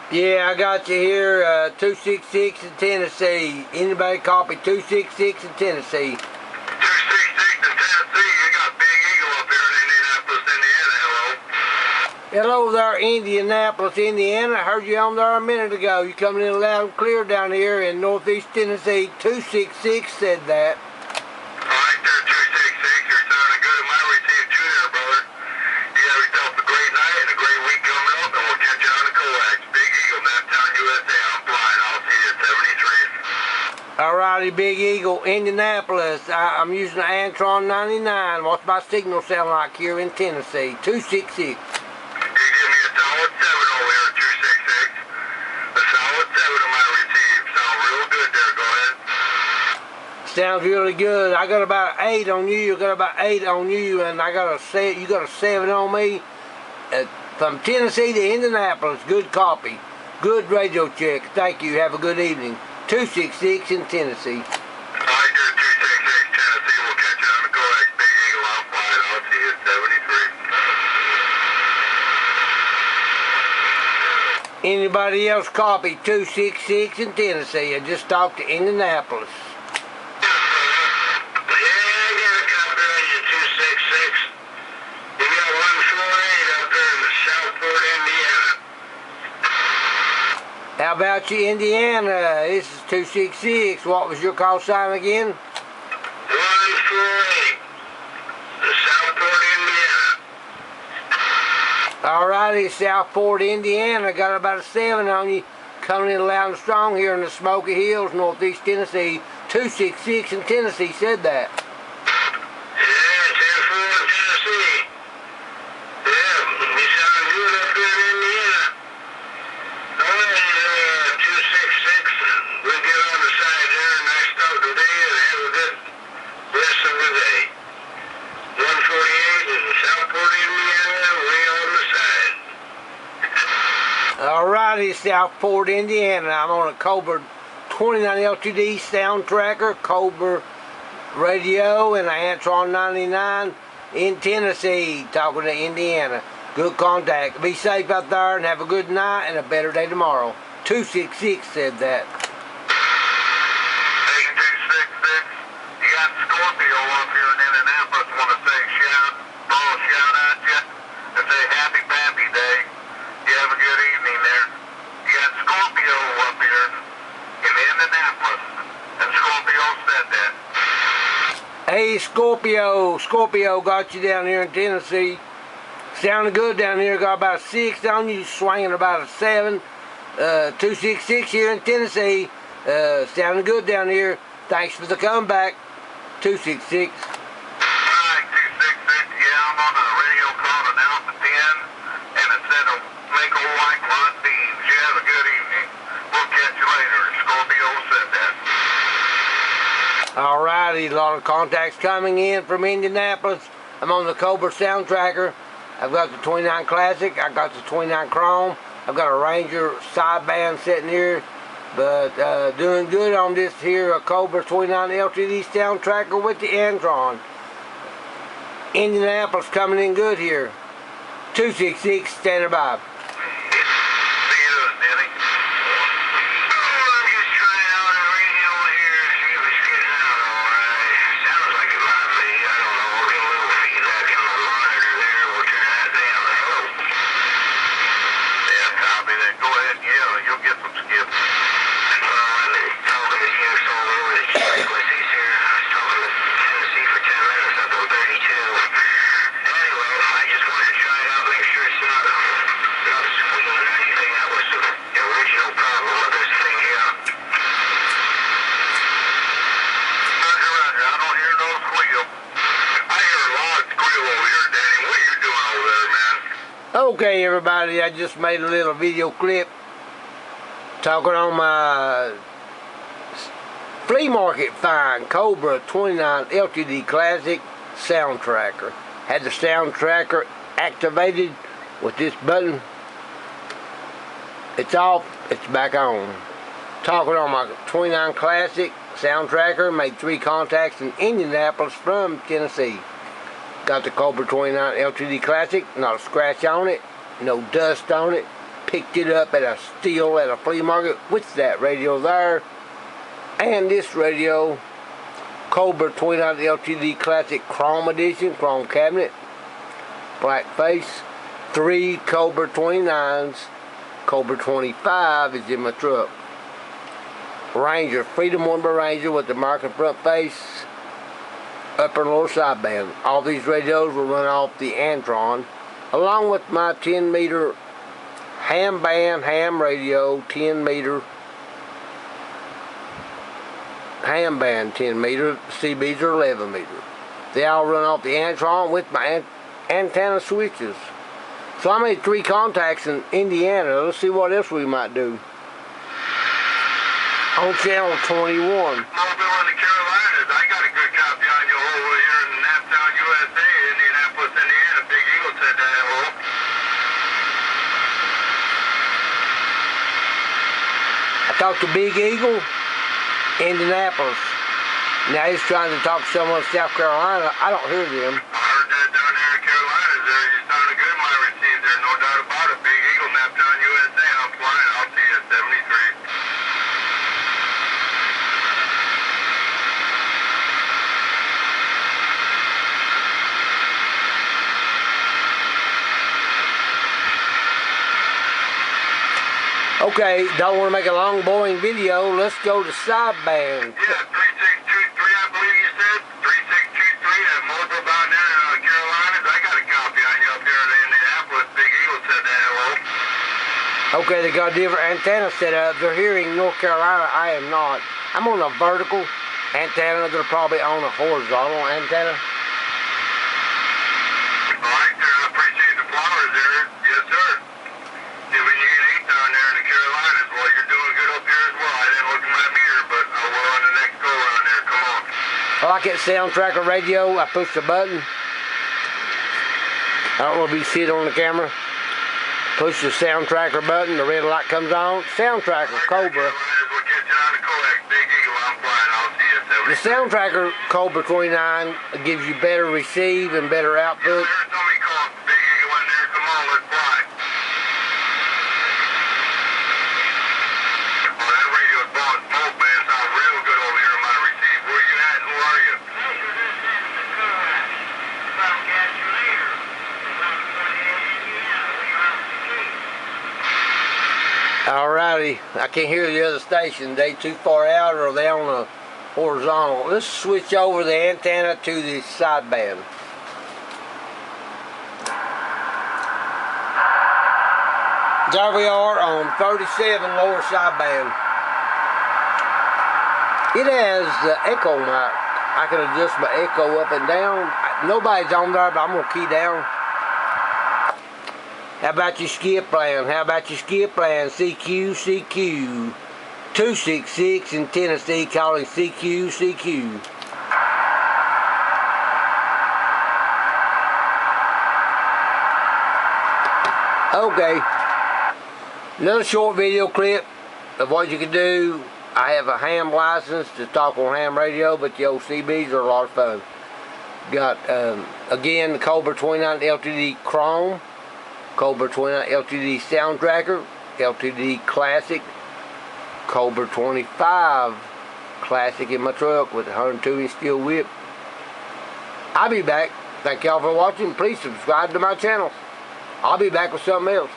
Yeah, I got you here, 266 in Tennessee. Anybody copy 266 in Tennessee? 266 in Tennessee, you got Big Eagle up here in Indianapolis, Indiana, hello. Hello there, Indianapolis, Indiana. I heard you on there a minute ago. You coming in loud and clear down here in northeast Tennessee. 266 said that. Alright there, 266, you're sounding good. It might receive you there, brother. You have yourself a great night and a great week coming up, and we'll catch you on the coax. Big Eagle, Naptown, USA, I'm flying. I'll see you at 73. Alrighty, Big Eagle, Indianapolis. I'm using the Antron 99. What's my signal sound like here in Tennessee? 266. Sounds really good. I got about 8 on you. You got about 8 on you, and I got you got a 7 on me. From Tennessee to Indianapolis, good copy, good radio check. Thank you. Have a good evening. 266 in Tennessee. Anybody else copy 266 in Tennessee? I just talked to Indianapolis. How about you, Indiana? This is 266. What was your call sign again? 148. Southport, Indiana. Alrighty, Southport, Indiana. Got about a 7 on you. Coming in loud and strong here in the Smoky Hills, northeast Tennessee. 266 in Tennessee said that. Alrighty, Southport, Indiana. I'm on a Cobra 29 LTD Sound Tracker, Cobra radio, and an Antron 99 in Tennessee, talking to Indiana. Good contact. Be safe out there and have a good night and a better day tomorrow. 266 said that. Hey, 266. You got Scorpio up here in Indianapolis. Want to say shout at you and say happy Pappy Day. You have a good evening there. You got Scorpio up here in Indianapolis, and Scorpio said that. Hey, Scorpio got you down here in Tennessee. Sounding good down here. Got about a 6 on you, swinging about a 7. 266 here in Tennessee. Sounding good down here. Thanks for the comeback. 266. Alrighty, a lot of contacts coming in from Indianapolis. I'm on the Cobra Sound Tracker. I've got the 29 Classic. I got the 29 Chrome. I've got a Ranger sideband sitting here. But doing good on this here Cobra 29 LTD Sound Tracker with the Antron. Indianapolis coming in good here. 266 standing by. Okay, everybody, I just made a little video clip talking on my flea market find Cobra 29 LTD Classic Sound Tracker. Had the Sound Tracker activated with this button. It's off, it's back on. Talking on my 29 Classic Sound Tracker, made 3 contacts in Indianapolis from Tennessee. Got the Cobra 29 LTD Classic, not a scratch on it, no dust on it, picked it up at a steal at a flea market with that radio there. And this radio, Cobra 29 LTD Classic Chrome Edition, Chrome Cabinet, black face. 3 Cobra 29s, Cobra 25 is in my truck. Ranger, Freedom Wonder Ranger with the American front face, upper and lower sideband. All these radios will run off the Antron, along with my 10 meter ham band, ham radio, 10 meter, ham band 10 meter, CBs are 11 meter. They all run off the Antron with my antenna switches. So I made 3 contacts in Indiana. Let's see what else we might do. On channel 21. Mobile in the Carolinas, I got a good copy on you over here in Antron, USA, Indianapolis, Indiana. Big Eagle said that hello. I talked to Big Eagle, Indianapolis. Now he's trying to talk to someone in South Carolina. I don't hear them. I heard that down there in Carolinas. You sounded good in my receive there, no doubt about it. Big Eagle, Antron, USA. I'm flying. I'll see you at 73. Okay, don't want to make a long, boring video. Let's go to sideband. Yeah, 3623, I believe you said. 3623 at Mobile down there in the Carolinas. I got a copy on you up here in Indianapolis. Big Eagle said that hello. Okay, they got a different antenna set up. They're hearing North Carolina. I am not. I'm on a vertical antenna. They're probably on a horizontal antenna. All right, sir. I appreciate the flowers there. Yes, sir. See, when you get 8 down there in the Carolinas, well, you're doing good up here as well. I didn't look at my meter, but I will on the next go around there. Come on. I like that sound tracker radio. I push the button. I don't know if you see it on the camera. Push the sound tracker button. The red light comes on. Sound tracker Cobra. The sound tracker Cobra 29 gives you better receive and better output. Alrighty, I can't hear the other station. They too far out or are they on a horizontal? Let's switch over the antenna to the sideband. There we are on 37 lower sideband. It has the echo mic. I can adjust my echo up and down. Nobody's on there, but I'm gonna key down. How about your skip plan? How about your skip plan? CQ, CQ. 266 in Tennessee calling CQ, CQ. Okay. Another short video clip of what you can do. I have a ham license to talk on ham radio, but the old CBs are a lot of fun. Got, again, the Cobra 29 LTD Chrome. Cobra 29 LTD Sound Tracker, LTD Classic, Cobra 25 Classic in my truck with a 102-inch steel whip. I'll be back. Thank y'all for watching. Please subscribe to my channel. I'll be back with something else.